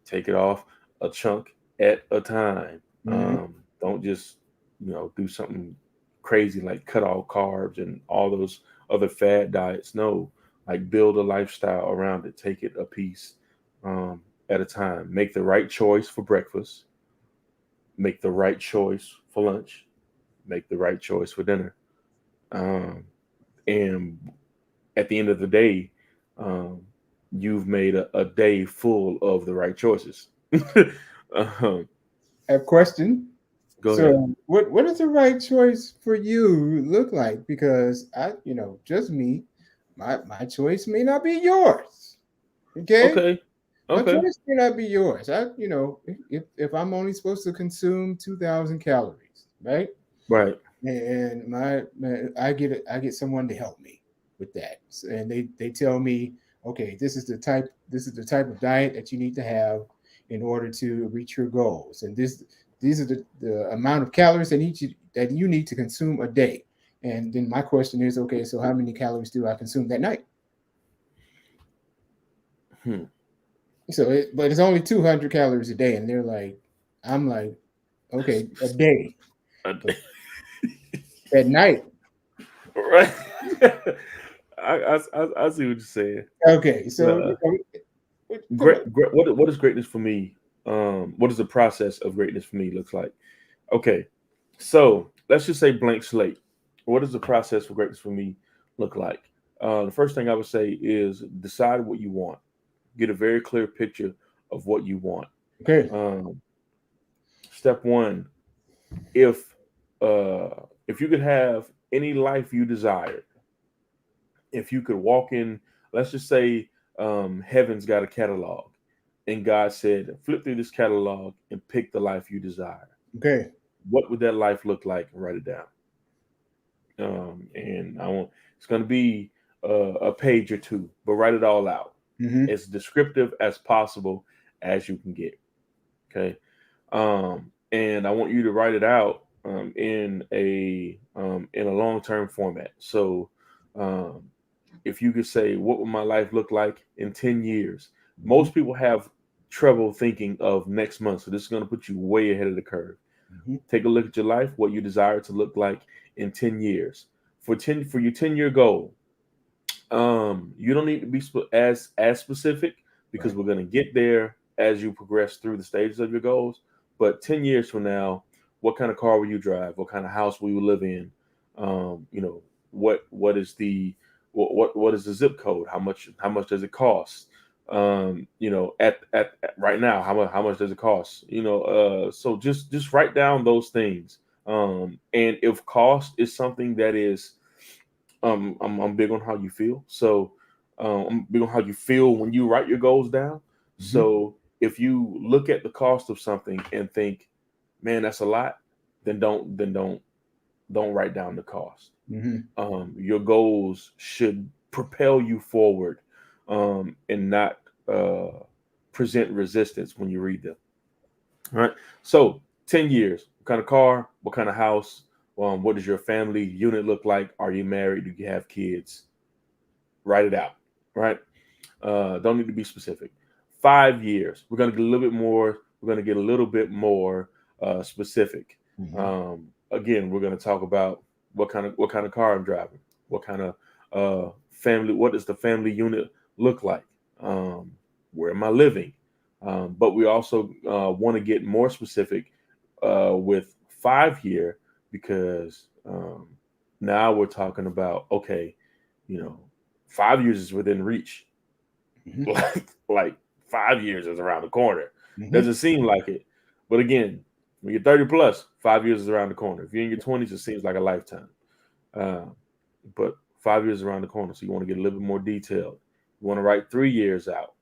Take it off a chunk at a time. Hmm. Don't just do something crazy like cut all carbs and all those other fad diets. No, like build a lifestyle around it. Take it a piece at a time. Make the right choice for breakfast. Make the right choice for lunch. Make the right choice for dinner. Um, and at the end of the day, um, you've made a day full of the right choices. um, A question. Go ahead. So, what does the right choice for you look like? Because just me, my choice may not be yours. Okay, Okay. my Okay. choice may not be yours. If I'm only supposed to consume 2,000 calories, right? Right. And I get someone to help me with that. And they tell me, okay, this is the type of diet that you need to have in order to reach your goals, and these are the amount of calories that you need to consume a day. And then my question is, okay, so how many calories do I consume that night? Hmm. But it's only 200 calories a day, and I'm like, okay, a day, Uh, but at night, right. I see what you're saying. okay, so Uh, come on. what is greatness for me? What does the process of greatness for me looks like? Okay, so let's just say blank slate. What does the process for greatness for me look like? The first thing I would say is decide what you want. Get a very clear picture of what you want. Okay. Um, Step one: if uh, if you could have any life you desired, if you could walk in, let's just say heaven's got a catalog, and God said, flip through this catalog and pick the life you desire. Okay. What would that life look like? And write it down. And I want it's going to be a page or two, but write it all out Mm-hmm. as descriptive as possible as you can get. Okay, and I want you to write it out in a long term format. So, um, if you could say, what would my life look like in 10 years? Mm-hmm. Most people have trouble thinking of next month, so this is going to put you way ahead of the curve. Mm-hmm. Take a look at your life, what you desire it to look like in 10 years. For your 10-year goal, you don't need to be as specific because Right. we're going to get there as you progress through the stages of your goals. But 10 years from now, what kind of car will you drive? What kind of house will you live in? What is the what is the zip code? How much does it cost? At right now, how much does it cost? So just write down those things. And if cost is something that is I'm big on how you feel. So I'm big on how you feel when you write your goals down. Mm-hmm. So if you look at the cost of something and think, man, that's a lot, then don't write down the cost. Mm-hmm. Your goals should propel you forward, and not uh, present resistance when you read them. All right. So 10 years. What kind of car? What kind of house? What does your family unit look like? Are you married? Do you have kids? Write it out. Right. Don't need to be specific. 5 years. We're gonna get a little bit more. We're gonna get a little bit more specific. Mm-hmm. Again, we're gonna talk about what kind of car I'm driving. What kind of family? What does the family unit look like? Um, where am I living? But we also want to get more specific with 5 year because now we're talking about, okay, you know, 5 years is within reach. Mm-hmm. Like 5 years is around the corner. Mm-hmm. Doesn't seem like it, but again, when you're 30 plus, 5 years is around the corner. If you're in your 20s, it seems like a lifetime. Uh, but 5 years is around the corner, so you want to get a little bit more detailed. You want to write 3 years out,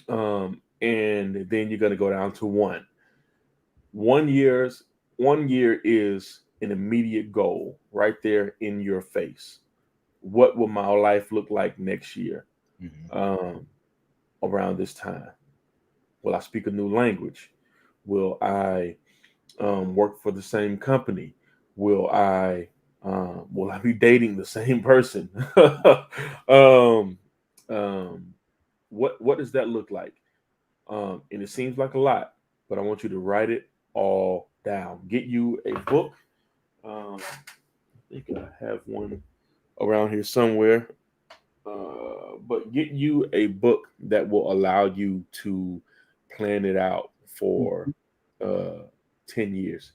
and then you're going to go down to one. 1 year's 1 year is an immediate goal right there in your face. What will my life look like next year? Mm-hmm. Um, Around this time, will I speak a new language? Will I work for the same company? Will I be dating the same person? um, um, what does that look like? And it seems like a lot, but I want you to write it all down. Get you a book. I think I have one around here somewhere. But get you a book that will allow you to plan it out for 10 years.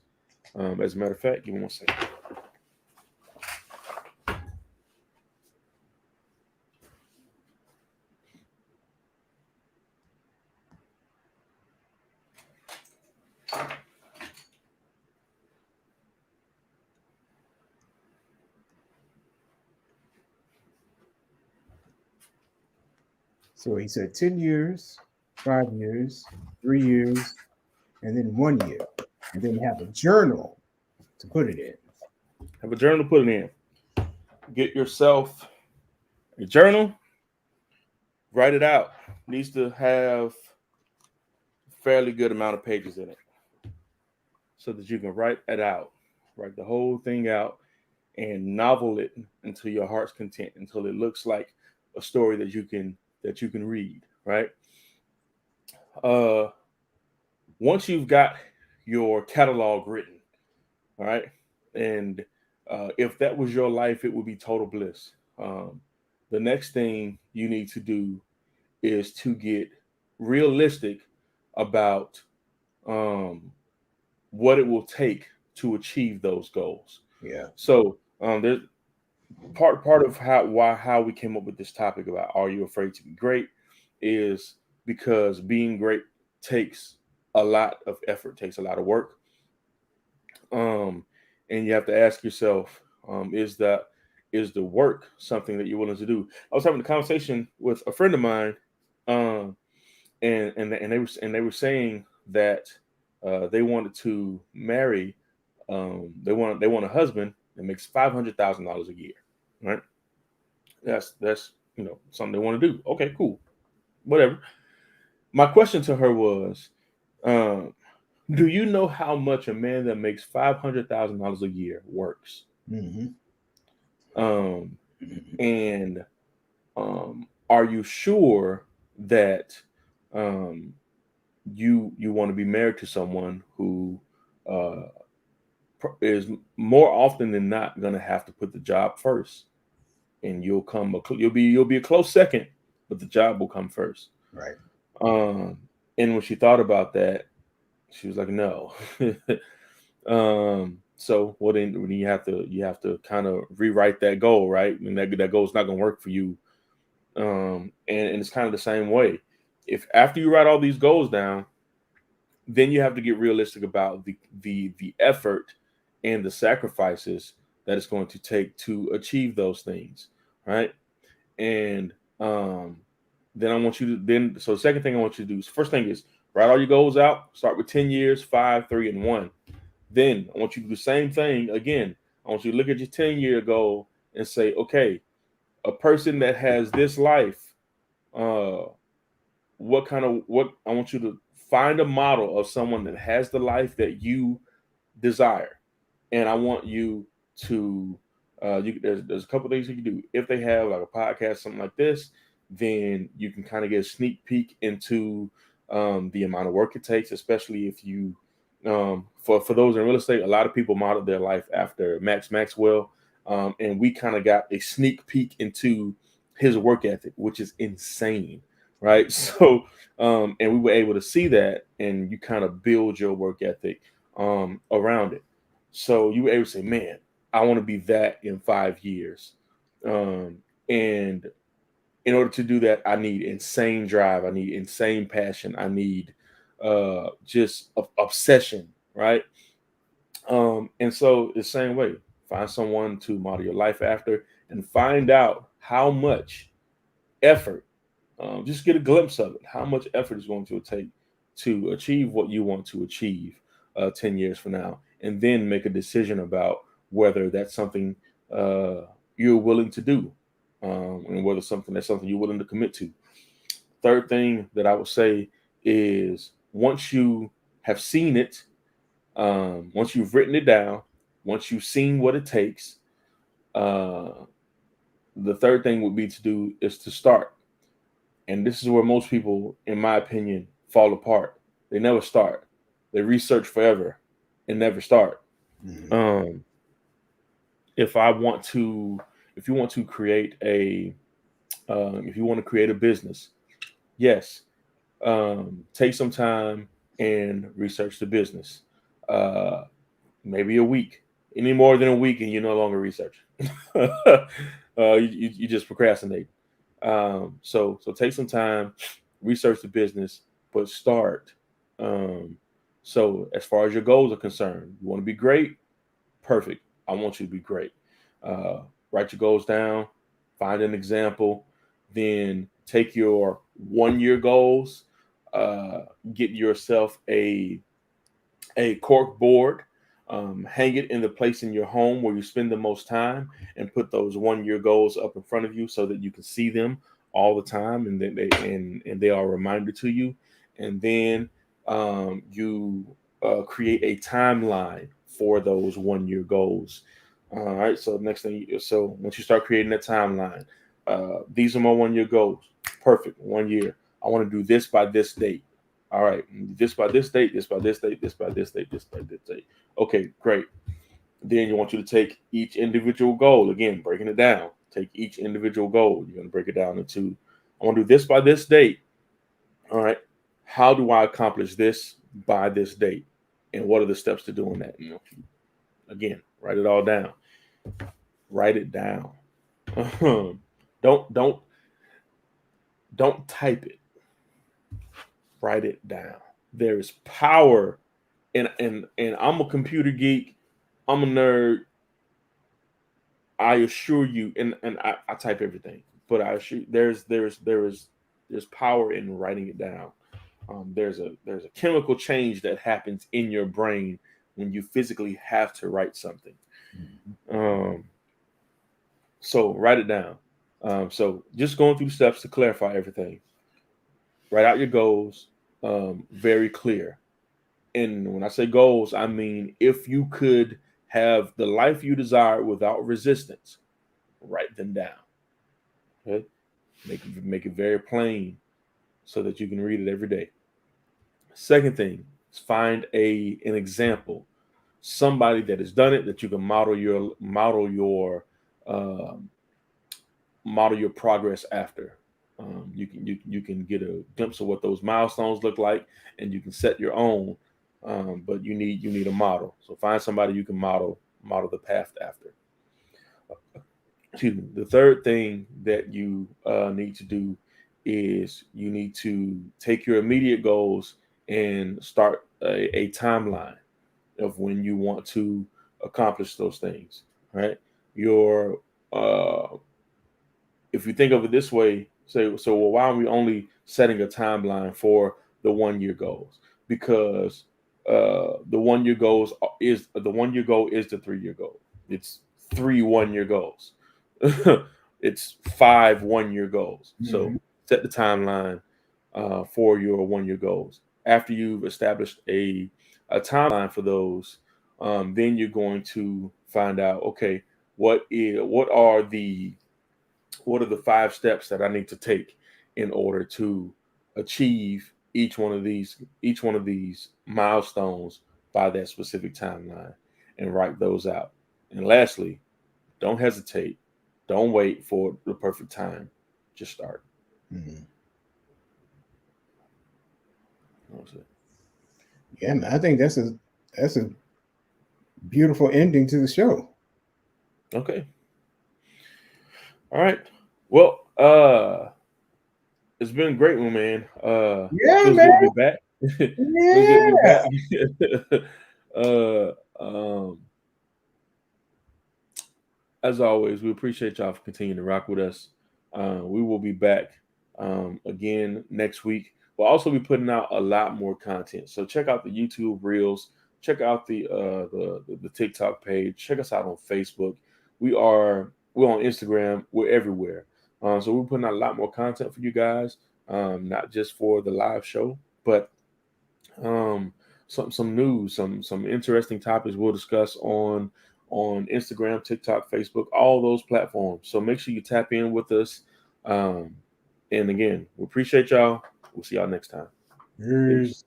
As a matter of fact, give me one second. So he said 10 years, 5 years, 3 years, and then 1 year. And then have a journal to put it in. Have a journal to put it in. Get yourself a journal, write it out. Needs to have a fairly good amount of pages in it so that you can write it out. Write the whole thing out and novel it until your heart's content, until it looks like a story that you can read, right? Uh Once you've got your catalog written, all right, and if that was your life, it would be total bliss. The next thing you need to do is to get realistic about um, what it will take to achieve those goals. Yeah. So there's part of how we came up with this topic about are you afraid to be great is because being great takes a lot of effort, takes a lot of work, um, and you have to ask yourself, is the work something that you're willing to do? I was having a conversation with a friend of mine, um, and they were saying that they wanted to marry, they want a husband that makes $500,000 a year, right? That's something they want to do. Okay, cool, whatever. My question to her was, um, do you know how much a man that makes $500,000 a year works? Mm-hmm. Um, and are you sure that um, you want to be married to someone who uh, is more often than not going to have to put the job first, and you'll be a close second, but the job will come first. Right. Um, and when she thought about that, she was like, "No." So well then you have to kind of rewrite that goal, right? And that goal is not going to work for you. And it's kind of the same way. If after you write all these goals down, then you have to get realistic about the effort and the sacrifices that it's going to take to achieve those things, right? And then I want you to then so the second thing I want you to do is first thing is write all your goals out. Start with 10 years, 5, 3, and 1. Then I want you to do the same thing again. I want you to look at your 10-year goal and say, okay, a person that has this life, uh, what I want you to find a model of someone that has the life that you desire, and I want you to there's a couple things you can do. If they have like a podcast, something like this, then you can kind of get a sneak peek into the amount of work it takes, especially if you for those in real estate, a lot of people model their life after Max Maxwell, and we kind of got a sneak peek into his work ethic, which is insane, right? So and we were able to see that, and you kind of build your work ethic around it. So you were able to say, man, I want to be that in 5 years. And in order to do that, I need insane drive. I need insane passion. I need just obsession, right? And so the same way, find someone to model your life after and find out how much effort, just get a glimpse of it, how much effort is going to take to achieve what you want to achieve 10 years from now, and then make a decision about whether that's something uh, you're willing to do, and whether that's something you're willing to commit to. Third thing that I would say is once you have seen it, once you've written it down, once you've seen what it takes, uh, the third thing would be to do is to start. And this is where most people, in my opinion, fall apart. They never start. They research forever and never start. Mm-hmm. Um, if I want to, if you want to create if you want to create a business, yes, take some time and research the business. Uh, Maybe a week, any more than a week, and you no longer research. You just procrastinate. So take some time, research the business, but start. Um, so as far as your goals are concerned, you want to be great, perfect. I want you to be great. Write your goals down, find an example, then take your 1 year goals, uh, get yourself a cork board, hang it in the place in your home where you spend the most time, and put those 1 year goals up in front of you so that you can see them all the time, and then they are a reminder to you. And then you create a timeline for those 1 year goals. All right. So next thing, so once you start creating that timeline, these are my 1 year goals. Perfect. 1 year. I want to do this by this date. All right, this by this date, this by this date, this by this date, this by this date. Okay, great. Then you want you to take each individual goal, again, breaking it down. Take each individual goal. You're going to break it down into, I want to do this by this date. All right. How do I accomplish this by this date? And what are the steps to doing that? Again, write it all down. Write it down. don't don't don't type it. Write it down. There is power, and I'm a computer geek. I'm a nerd. I assure you, and I type everything, but I assure you, there's power in writing it down. There's a chemical change that happens in your brain when you physically have to write something. Um, so write it down. So just going through steps to clarify everything. Write out your goals, very clear. And when I say goals, I mean if you could have the life you desire without resistance, write them down. Okay, make it very plain so that you can read it every day. Second thing is find an example, somebody that has done it that you can um, model your progress after. You can get a glimpse of what those milestones look like, and you can set your own. But you need a model. So find somebody you can model the path after. Excuse me. The third thing that you need to do is you need to take your immediate goals and start a timeline of when you want to accomplish those things. Right? Your If you think of it this way, say, so well, why are we only setting a timeline for the 1 year goals? Because the 1 year goal is the 3 year goal. It's 3 1 year goals. It's 5 1 year goals. Mm-hmm. So set the timeline for your 1 year goals. After you've established a timeline for those, then you're going to find out, okay, what are the 5 steps that I need to take in order to achieve each one of these milestones by that specific timeline, and write those out. And lastly, don't hesitate. Don't wait for the perfect time. Just start. Mm-hmm. That's it. Yeah, man, I think that's a beautiful ending to the show. Okay. All right. Well, it's been a great one, man. Yeah, Feels man. good to be back. Feels good to be Yeah. back. uh, um, as always, we appreciate y'all for continuing to rock with us. We will be back again next week. We'll also be putting out a lot more content. So check out the YouTube reels. Check out the TikTok page. Check us out on Facebook. We're on Instagram. We're everywhere. So we're putting out a lot more content for you guys. Not just for the live show, but um, some news, some interesting topics we'll discuss on Instagram, TikTok, Facebook, all those platforms. So make sure you tap in with us. Um, and again, we appreciate y'all. We'll see y'all next time. Peace. Peace.